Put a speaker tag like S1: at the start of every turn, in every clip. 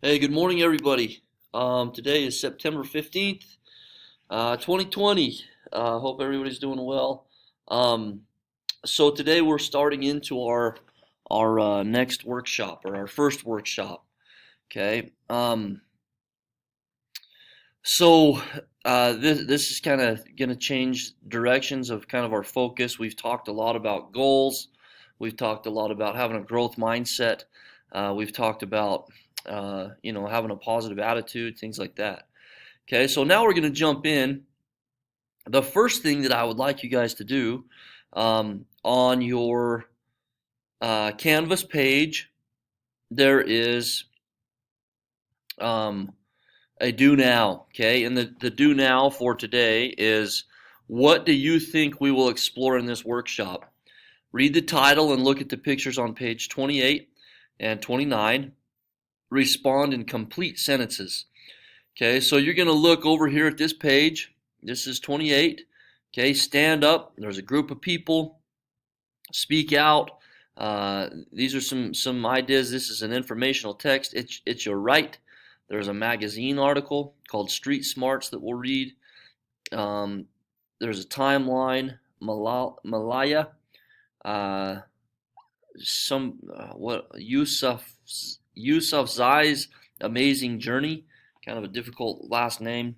S1: Hey, good morning, everybody. Today is September 15th, 2020. Hope everybody's doing well. Um, so today we're starting into our next workshop or our first workshop. Okay. This is kind of going to change directions of kind of our focus. We've talked a lot about goals. We've talked a lot about having a growth mindset. We've talked about having a positive attitude, things like that. Okay, so now we're going to jump in. The first thing that I would like you guys to do on your Canvas page, there is um, a do now. Okay, and the do now for today is, what do you think we will explore in this workshop? Read the title and look at the pictures on page 28 and 29. Respond in complete sentences. Okay, so you're going to look over here at this page. This is 28. Okay, stand up. There's a group of people. Speak out. These are some ideas. This is an informational text. It's your right. There's a magazine article called Street Smarts that we'll read. There's a timeline. Malaya. What Yusuf Zai's Amazing Journey. Kind of a difficult last name.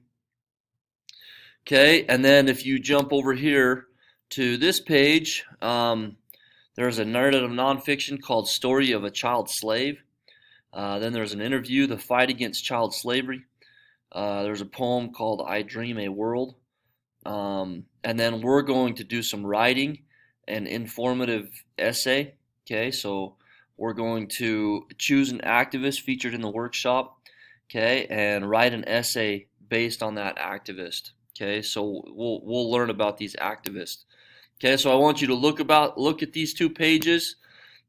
S1: Okay, and then if you jump over here to this page, there's a narrative nonfiction called Story of a Child Slave. Then there's an interview, The Fight Against Child Slavery. There's a poem called I Dream a World. And then we're going to do some writing, an informative essay. Okay, so we're going to choose an activist featured in the workshop, okay, and write an essay based on that activist. Okay, so we'll learn about these activists. Okay, so I want you to look at these two pages.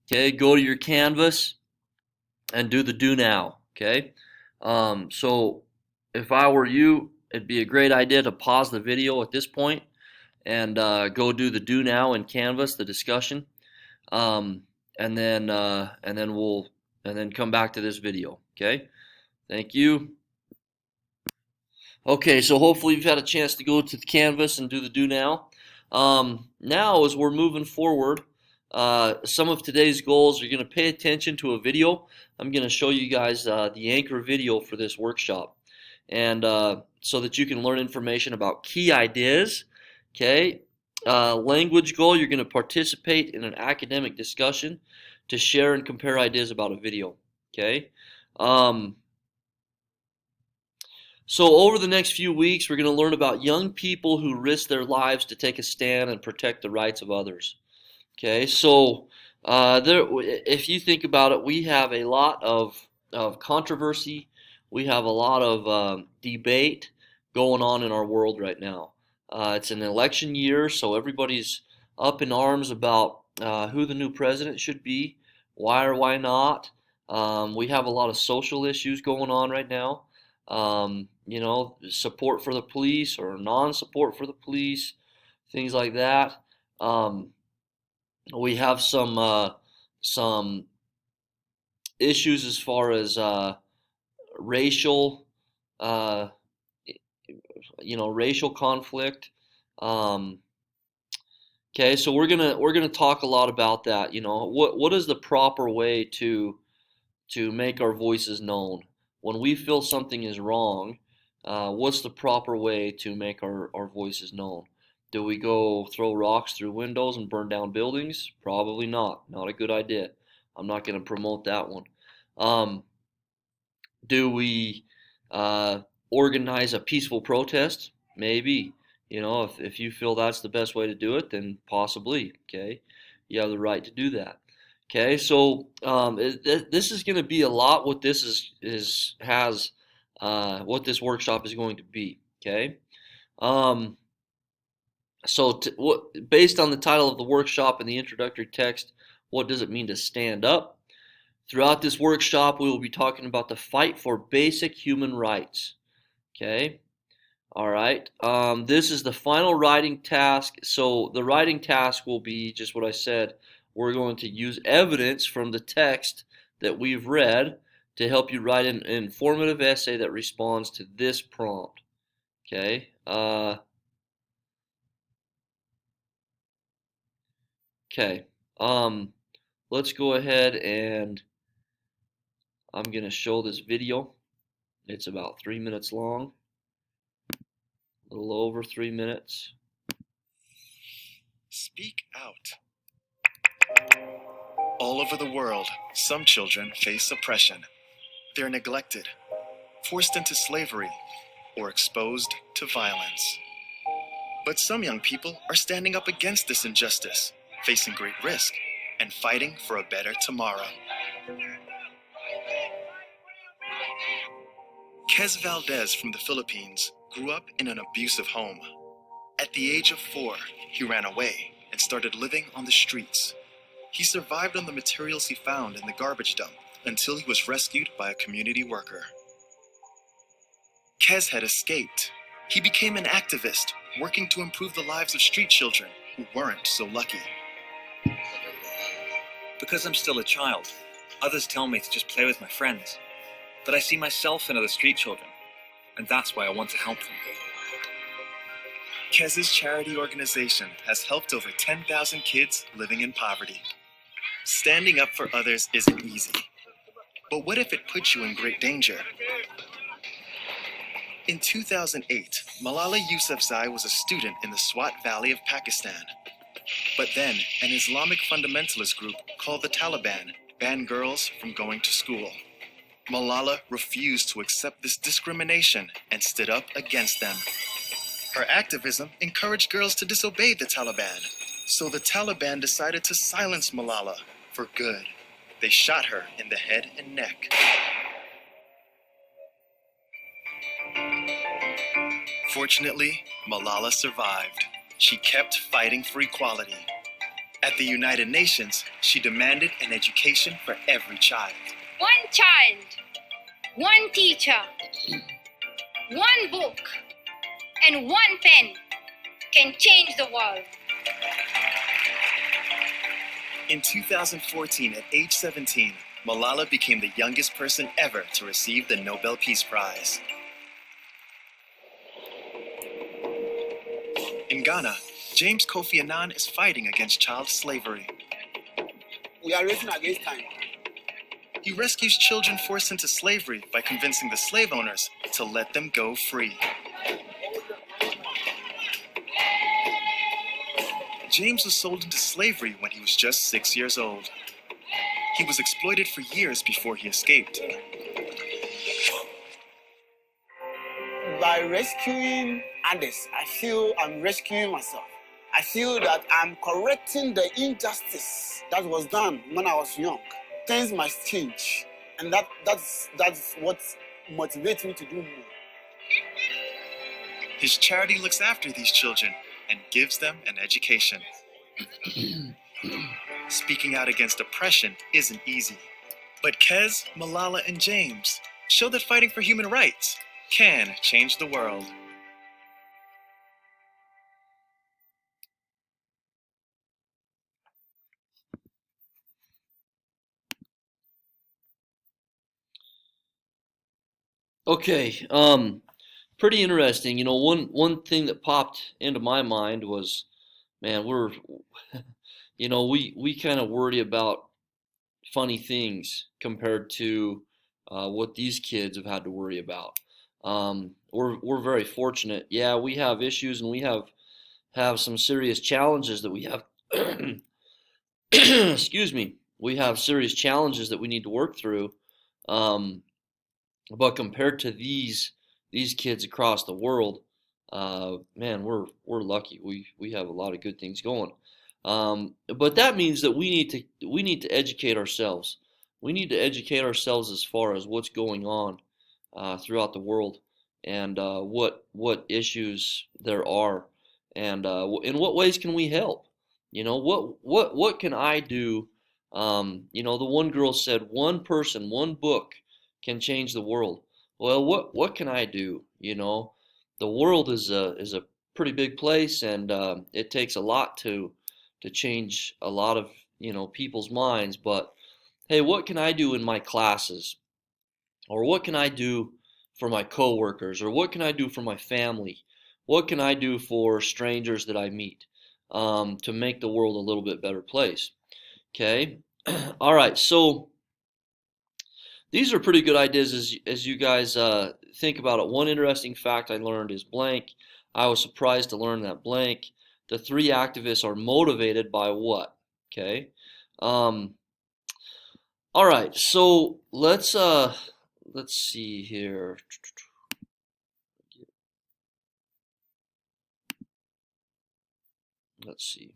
S1: Okay, go to your Canvas and do the do now. Okay, so if I were you, it'd be a great idea to pause the video at this point and go do the do now in Canvas, the discussion, and then come back to this video. Okay, thank you. Okay, so hopefully you've had a chance to go to the Canvas and do the do now. Now, as we're moving forward, some of today's goals are going to pay attention to a video. I'm going to show you guys the anchor video for this workshop, and so that you can learn information about key ideas. Okay, language goal, you're going to participate in an academic discussion to share and compare ideas about a video. Okay. So over the next few weeks, we're going to learn about young people who risk their lives to take a stand and protect the rights of others. Okay, so if you think about it, we have a lot of controversy. We have a lot of debate going on in our world right now. It's an election year, so everybody's up in arms about who the new president should be, why or why not. We have a lot of social issues going on right now. Support for the police or non-support for the police, things like that. We have some issues as far as racial, uh, racial conflict. Um, okay, so we're gonna talk a lot about that. What is the proper way to make our voices known? When we feel something is wrong, what's the proper way to make our voices known? Do we go throw rocks through windows and burn down buildings? Probably not. Not a good idea. I'm not going to promote that one. Um, do we organize a peaceful protest? Maybe. If you feel that's the best way to do it, then possibly. Okay, you have the right to do that. Okay, so this is going to be a lot. What this what this workshop is going to be. Okay, um, based on the title of the workshop and the introductory text, what does it mean to stand up? Throughout this workshop, we will be talking about the fight for basic human rights. Okay, all right. This is the final writing task. So the writing task will be just what I said. We're going to use evidence from the text that we've read to help you write an informative essay that responds to this prompt. Okay. Okay. Let's go ahead and I'm gonna show this video. It's about 3 minutes long, a little over 3 minutes.
S2: Speak out. All over the world, some children face oppression. They're neglected, forced into slavery, or exposed to violence. But some young people are standing up against this injustice, facing great risk, and fighting for a better tomorrow. Kez Valdez from the Philippines grew up in an abusive home. At the age of 4, he ran away and started living on the streets. He survived on the materials he found in the garbage dump until he was rescued by a community worker. Kez had escaped. He became an activist, working to improve the lives of street children who weren't so lucky.
S3: Because I'm still a child, others tell me to just play with my friends. But I see myself in other street children, and that's why I want to help them.
S2: Kez's charity organization has helped over 10,000 kids living in poverty. Standing up for others isn't easy. But what if it puts you in great danger? In 2008, Malala Yousafzai was a student in the Swat Valley of Pakistan. But then, an Islamic fundamentalist group called the Taliban banned girls from going to school. Malala refused to accept this discrimination and stood up against them. Her activism encouraged girls to disobey the Taliban. So the Taliban decided to silence Malala for good. They shot her in the head and neck. Fortunately, Malala survived. She kept fighting for equality. At the United Nations, she demanded an education for every child.
S4: One child, one teacher, one book, and one pen can change the world.
S2: In 2014, at age 17, Malala became the youngest person ever to receive the Nobel Peace Prize. In Ghana, James Kofi Annan is fighting against child slavery.
S5: We are racing against time.
S2: He rescues children forced into slavery by convincing the slave owners to let them go free. James was sold into slavery when he was just 6 years old. He was exploited for years before he escaped.
S5: By rescuing others, I feel I'm rescuing myself. I feel that I'm correcting the injustice that was done when I was young. Things must change, and that's what motivates me to do more.
S2: His charity looks after these children and gives them an education. Speaking out against oppression isn't easy. But Kez, Malala, and James show that fighting for human rights can change the world.
S1: Okay, pretty interesting. One thing that popped into my mind was, man, we kind of worry about funny things compared to what these kids have had to worry about. We're very fortunate. Yeah, we have issues and we have some serious challenges that we have. Excuse me. We have serious challenges that we need to work through. Um, but compared to these kids across the world, man, we're lucky. We have a lot of good things going. But that means that we need to educate ourselves. We need to educate ourselves as far as what's going on throughout the world and what issues there are and in what ways can we help? What can I do? The one girl said, one person, one book can change the world. Well, what can I do? The world is a pretty big place, and it takes a lot to change a lot of people's minds. But hey, what can I do in my classes? Or what can I do for my coworkers? Or what can I do for my family? What can I do for strangers that I meet to make the world a little bit better place? Okay. All right. So these are pretty good ideas as you guys think about it. One interesting fact I learned is blank. I was surprised to learn that blank. The three activists are motivated by what? Okay. Um, all right. So let's see here. Let's see.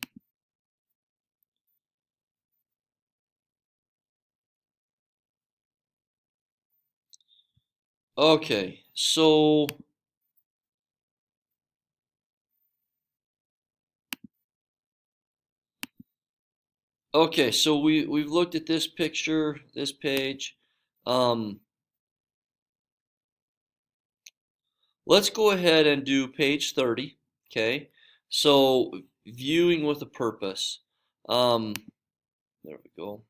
S1: Okay. So we've looked at this picture, this page. Um, let's go ahead and do page 30. Okay. So viewing with a purpose. Um, there we go.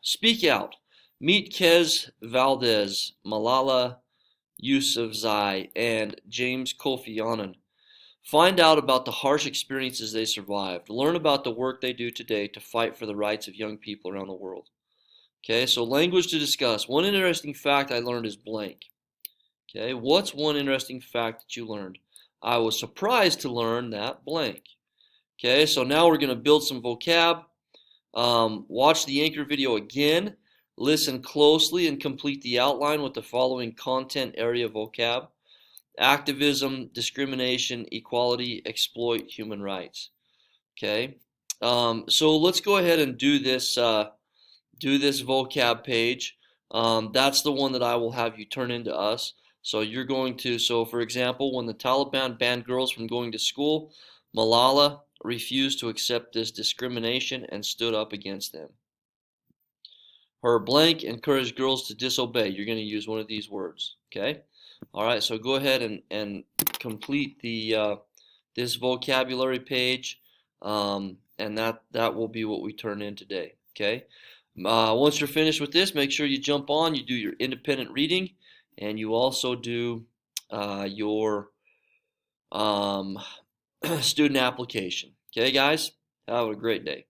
S1: Speak out. Meet Kez Valdez, Malala Yousafzai, and James Kofi Annan. Find out about the harsh experiences they survived. Learn about the work they do today to fight for the rights of young people around the world. Okay, so language to discuss. One interesting fact I learned is blank. Okay, what's one interesting fact that you learned? I was surprised to learn that blank. Okay, so now we're going to build some vocab. Watch the anchor video again. Listen closely and complete the outline with the following content area vocab: activism, discrimination, equality, exploit, human rights. Okay, so let's go ahead and do this vocab page. That's the one that I will have you turn into us. So you're going to, so for example, when the Taliban banned girls from going to school, Malala refused to accept this discrimination and stood up against them. Her blank encouraged girls to disobey. You're going to use one of these words. Okay? All right, so go ahead and complete this vocabulary page, and that will be what we turn in today. Okay? Once you're finished with this, make sure you jump on, you do your independent reading, and you also do your um, student application. Okay, guys? Have a great day.